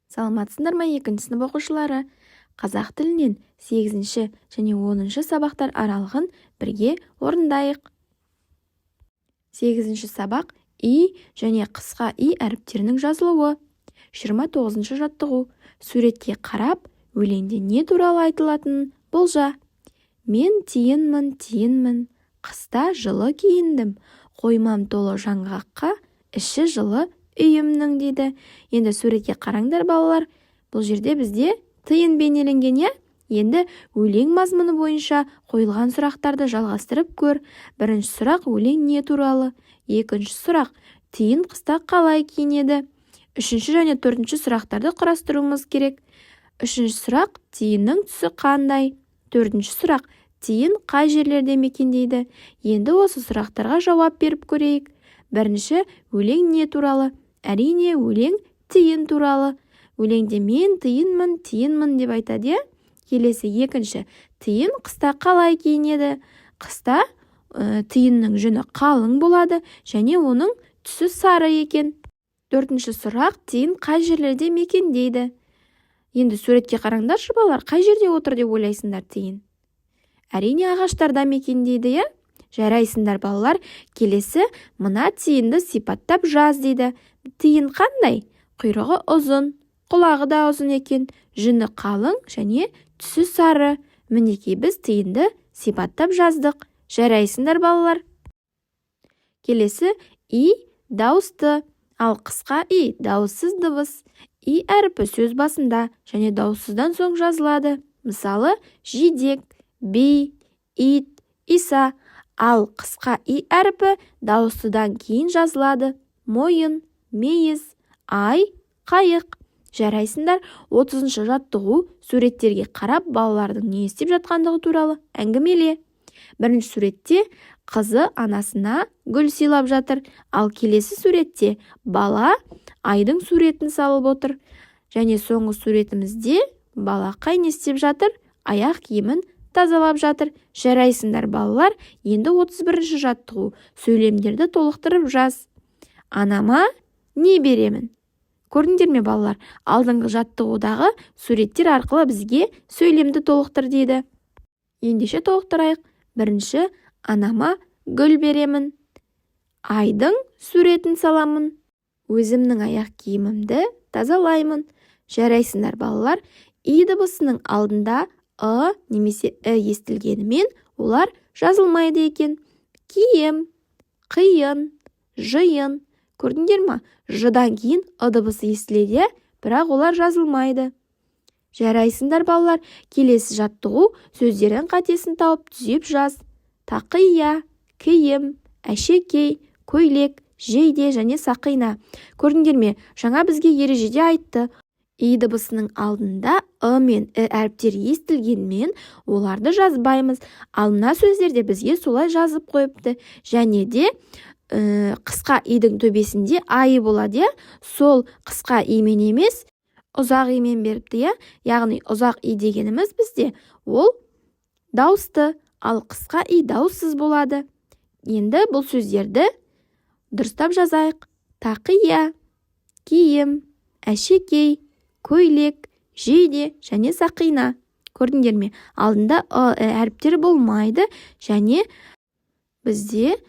Саламатсыздар ма 2 сынып оқушылары? Қазақ тілінен 8-ші және 10-ші сабақтар аралығын бірге орындайық. 8-ші сабақ и және қысқа и әріптерінің жазылуы. 29-ші жаттығу. Суретке қарап, өлеңде не туралы айтылатынын болжа. Мен тиынмын, қыста жылы киіндім. Қоймам толы жаңғаққа, іші жылы үйімнің дейді. Енді суретке қараңдар балалар. Бұл жерде бізде тиын бейнеленген, иә? Енді өлең мазмұны бойынша қойылған сұрақтарды жалғастырып көр. Бірінші сұрақ өлең не туралы? Екінші сұрақ тиын қыста қалай киінеді? Үшінші және төртінші сұрақтарды құрастыруымыз керек. Үшінші сұрақ тиынның түсі қандай? Төртінші сұрақ тиын қай жерлерде мекендейді? Енді осы сұрақтарға жауап беріп көрейік. Бірінші өлең не туралы? Әрине, өлең тиын туралы. Өлеңде мен тиынмын деп айтады. Келесі екінші, тиын қыста қалай киінеді? Қыста тиынның жүні қалың болады және оның түсі сары екен. Төртінші сұрақ, тиын қай жерлерде мекендейді? Енді суретке қараңдаршы балалар, қай жерде отыр деп ойлайсыңдар тиын? Әрине, ағаштарда мекендейді, иә? Жарайсыңдар балалар. Келесі, мына тиынды сипаттап жаз дейді. Тиын қандай? Құйрығы ұзын, құлағы да ұзын екен, жүні қалың және түсі сары. Мінекей біз тиынды сипаттап жаздық. Жарайсыңдар балалар. Келесі, и дауысты, ал қысқа и дауыссыз дыбыс. И әріпі сөз басында және дауыссыздан соң жазылады. Мысалы, жидек, би, ит, иса. Ал қысқа и әріпі дауыстыдан кейін жазылады. Мойын, мейіз, ай, қайық. Жарайсыңдар. 30-шы жаттығу. Суреттерге қарап, балалардың не істеп жатқандығы туралы әңгімеле. Бірінші суретте қызы анасына гүл сыйлап жатыр. Ал келесі суретте бала айдың суретін салып отыр. Және соңғы суретімізде балақай не істеп жатыр? Аяқ киімін тазалап жатыр. Жарайсыңдар балалар. Енді 31-ші жаттығу. Сөйлемдерді толықтырып жаз. Анама не беремін? Көрдіңдер ме балалар? Алдыңғы жаттығудағы суреттер арқылы бізге сөйлемді толықтыр дейді. Ендеше толықтырайық. Бірінші, анама гүл беремін. Айдың суретін саламын. Өзімнің аяқ киімімді тазалаймын. Жарайсыңдар балалар. И дыбысының алдында немесе естілгенімен олар жазылмайды екен. Киім, қиын, жиын. Көрдіңдер ма? Жыдан кейін дыбысы естіледі, бірақ олар жазылмайды. Жарайсыңдар балалар. Келесі жаттығу. Сөздердің қатесін тауып түзеп жаз. Тақия, киім, әшекей, көйлек, жейде және сақина. Көрдіңдер ме? Жаңа бізге ережеде айтты. И дыбысының алдында мен әріптері естілгенмен оларды жазбаймыз. Ал мына сөздерде бізге солай жазып қойыпты. Және де қысқа идің төбесінде айы болады. Сол қысқа имен емес, ұзақ имен беріпті. Яғни ұзақ и дегеніміз бізде ол дауысты, ал қысқа и дауыссыз болады. Енді бұл сөздерді дұрыстап жазайық. Тақия, киім, әшекей, көйлек, жейде және сақина. Көрдіңдер ме? Алдында әріптері болмайды және бізде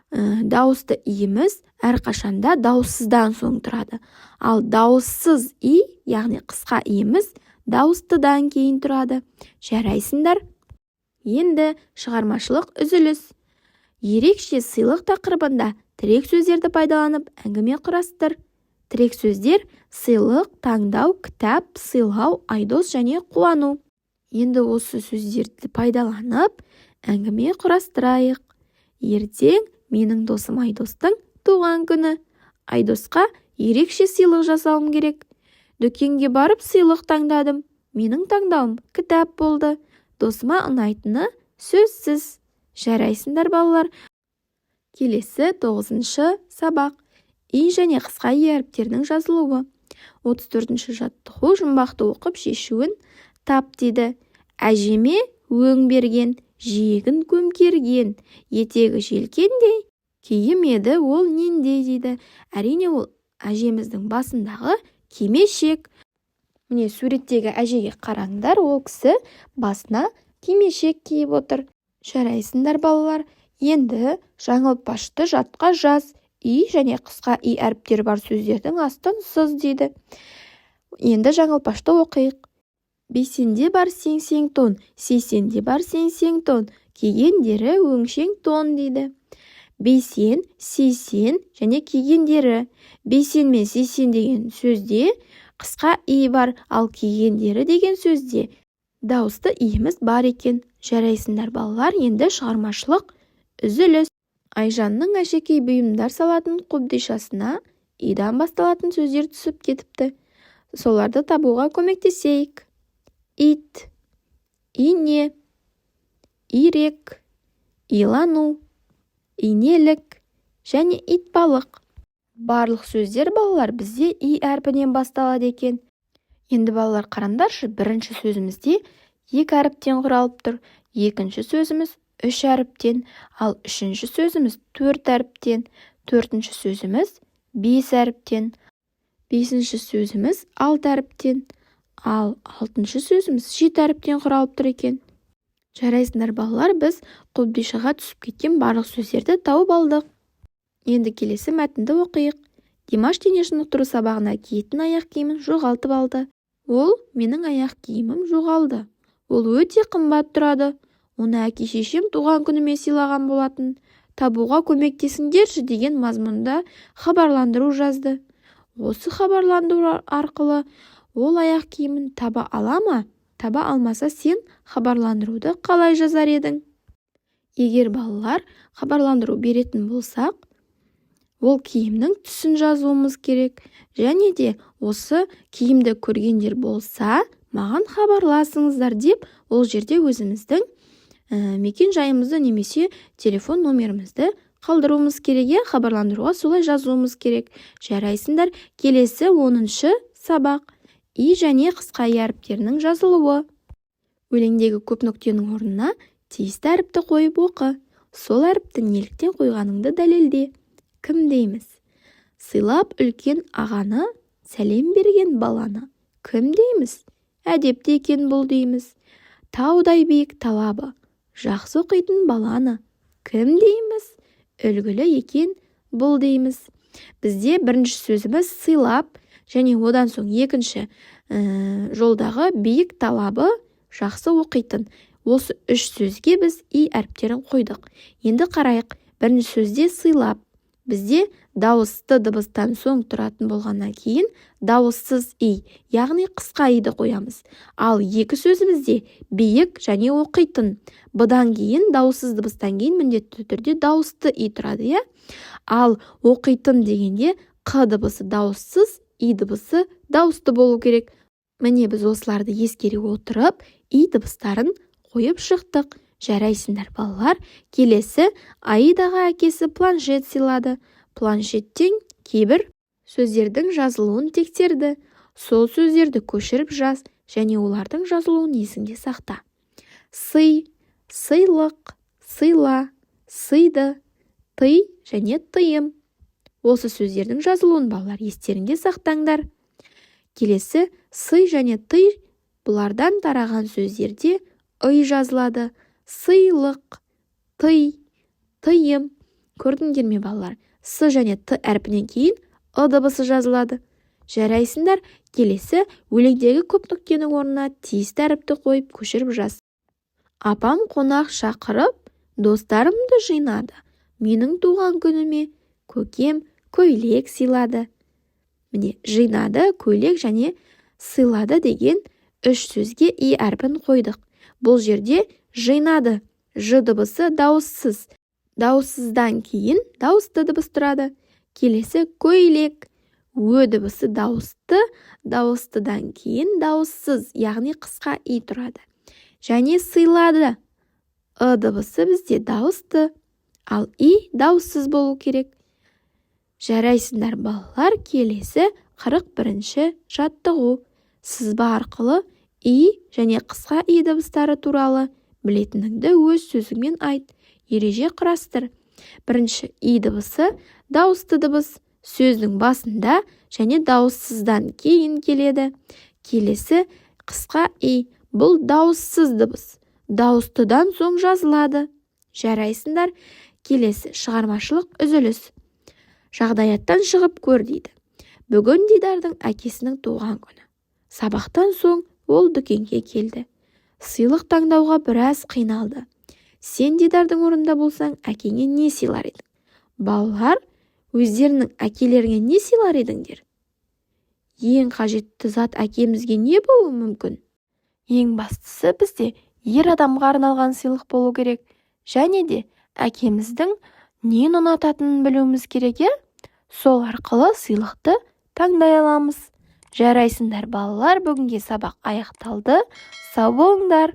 дауысты иіміз әрқашанда дауыссыздан соң тұрады. Ал дауыссыз и, яғни қысқа иіміз дауыстыдан кейін тұрады. Жарайсыңдар. Енді шығармашылық үзіліс. Ерекше сыйлық тақырыбында тірек сөздерді пайдаланып әңгіме құрастыр. Тірек сөздер сыйлық, таңдау, кітап, сыйлау, айдос және қуану. Енді осы сөздерді пайдаланып әңгіме құрастырайық. Ертең менің досым Айдостың туған күні. Айдосқа ерекше сыйлық жасауым керек. Дүкенге барып сыйлық таңдадым. Менің таңдауым кітап болды. Досыма ұнайтыны сөзсіз. Жарайсыңдар балалар. Келесі 9-шы сабақ. И және қысқа и әріптерінің жазылуы. 34-ші жаттығу. Жұмбақты оқып шешуін тап дейді. Әжеме өң берген, жиегін көмкерген, етегі желкендей, киім еді ол нендей дейді. Әрине ол әжеміздің басындағы кимешек. Міне суреттегі әжеге қараңдар, ол кісі басына кимешек киіп отыр. Жарайсыңдар балалар, енді жаңылтпашты жатқа жаз. И және қысқа и әріптері бар сөздердің астын сыз дейді. Енді жаңылтпашты оқиық. Бейсенде бар сеңсең тон, сейсенде бар сеңсең тон, кигендері өңшең тон дейді. Бейсен, сейсен және кигендері. Бейсен мен сейсен деген сөзде қысқа и бар, ал кигендері деген сөзде дауысты иіміз бар екен. Жарайсыңдар балалар, енді шығармашылық үзіліс. Айжанның әшекей бұйымдар салатын қобдишасына идан басталатын сөздер түсіп кетіпті. Соларды табуға көмектесейік. Ит, ине, ирек, илану, инелік және итбалық. Барлық сөздер балалар бізде и әрпінен басталады екен. Енді балалар қараңдаршы, бірінші сөзімізде 2 әріптен құралып тұр, екінші сөзіміз 3 әріптен, ал үшінші сөзіміз 4 әріптен, төртінші сөзіміз 5 әріптен, бесінші сөзіміз 6 әріптен, ал алтыншы сөзіміз 7 әріптен құралып тұр екен. Жарайсыңдар балалар, біз қобдишаға түсіп кеткен барлық сөздерді тауып алдық. Енді келесі мәтінді оқиық. Димаш дене шынықтыру сабағына киетін аяқ киімін жоғалтып алды. Ол менің аяқ киімім жоғалды. Ол өте қымбат тұрады. Оны әке-шешем туған күніме сыйлаған болатын. Табуға көмектесіңдерші деген мазмұнда хабарландыру жазды. Осы хабарландыру арқылы ол аяқ киімін таба ала ма? Таба алмаса, сен хабарландыруды қалай жазар едің? Егер балалар хабарландыру беретін болсақ, ол киімнің түсін жазуымыз керек. Және де осы киімді көргендер болса, маған хабарласыңыздар деп, ол жерде өзіміздің мекен жайымызды немесе телефон номерімізді қалдыруымыз керек. Хабарландыруға солай жазуымыз керек. Жарайсыңдар, келесі 10-шы сабақ. И және қысқа и әріптерінің жазылуы. Өлеңдегі көп нүктенің орнына тиісті әріпті қойып оқы. Сол әріпті неліктен қойғаныңды дәлелде. Кім дейміз? Сыйлап үлкен ағаны, сәлем берген баланы. Кім дейміз? Әдепті екен бұл дейміз. Таудай биік талабы, жақсы оқитын баланы. Кім дейміз? Үлгілі екен бұл дейміз. Бізде бірінші сөзіміз сыйлап, және одан соң екінші жолдағы биік талабы, жақсы оқитын. Осы 3 сөзге біз и әріптерін қойдық. Енді қарайық. Бірінші сөзде сыйлап. Бізде дауысты дыбыстан соң тұратын болғаннан кейін дауыссыз и, яғни қысқа иді қоямыз. Ал екі сөзімізде биік және оқитын. Бұдан кейін дауыссыз дыбыстан кейін міндетті түрде дауысты и тұрады, иә? Ал оқитын дегенде қ дыбысы дауыссыз, и дыбысы дауысты болу керек. Міне біз осыларды ескере отырып, и дыбыстарын қойып шықтық. Жарайсыңдар балалар, келесі Аидаға әкесі планшет сыйлады. Планшеттен кейбір сөздердің жазылуын тексерді. Сол сөздерді көшіріп жаз, және олардың жазылуын есіңде сақта. Сый, сыйлық, сыйла, сыйды, тый және тыйым. Осы сөздердің жазылуын балалар естеріңде сақтаңдар. Келесі сый және тый, бұлардан тараған сөздерде ый жазылады. Сыйлық, тый, тыйым. Көрдіңдер ме балалар? С және т әрпінен кейін ы дыбысы жазылады. Жарайсыңдар, келесі өлеңдегі көп нүктенің орнына тиісті әріпті қойып көшіріп жаз. Апам қонақ шақырып, достарымды жинады. Менің туған күніме көкем көйлек сыйлады. Міне, жинады, көйлек және сыйлады деген 3 сөзге и әрпін қойдық. Бұл жерде жинады, ж дыбысы дауыссыз. Дауыссыздан кейін дауысты дыбыс тұрады. Келесі көйлек, ө дыбысы дауысты, дауыстыдан кейін дауыссыз, яғни қысқа и тұрады. Және сыйлады, ы дыбысы бізде дауысты, ал и дауыссыз болу керек. Жарайсыңдар балалар, келесі 41-ші жаттығу. Сызба арқылы и және қысқа и дыбыстары туралы білетініңді өз сөзіңмен айт. Ереже құрастыр. Бірінші и дыбысы дауысты дыбыс сөздің басында және дауыссыздан кейін келеді. Келесі қысқа и. Бұл дауыссыз дыбыс. Дауыстыдан соң жазылады. Жарайсыңдар. Келесі шығармашылық үзіліс. Жағдаяттан шығып көр дейді. Бүгін Дидардың әкесінің туған күні. Сабақтан соң ол дүкенге келді. Сыйлық таңдауға біраз қиналды. Сен Дидардың орнында болсаң, әкеңе не сыйлар едің? Балалар өздерінің әкелеріне не сыйлар едіңдер? Ең қажетті зат әкемізге не болуы мүмкін? Ең бастысы бізде ер адамға арналған сыйлық болу керек. Және де әкеміздің нені ұнататынын білуіміз керек, е? Сол арқылы сыйлықты таңдай аламыз. Жарайсыңдар балалар, бүгінге сабақ аяқталды. Сау болыңдар.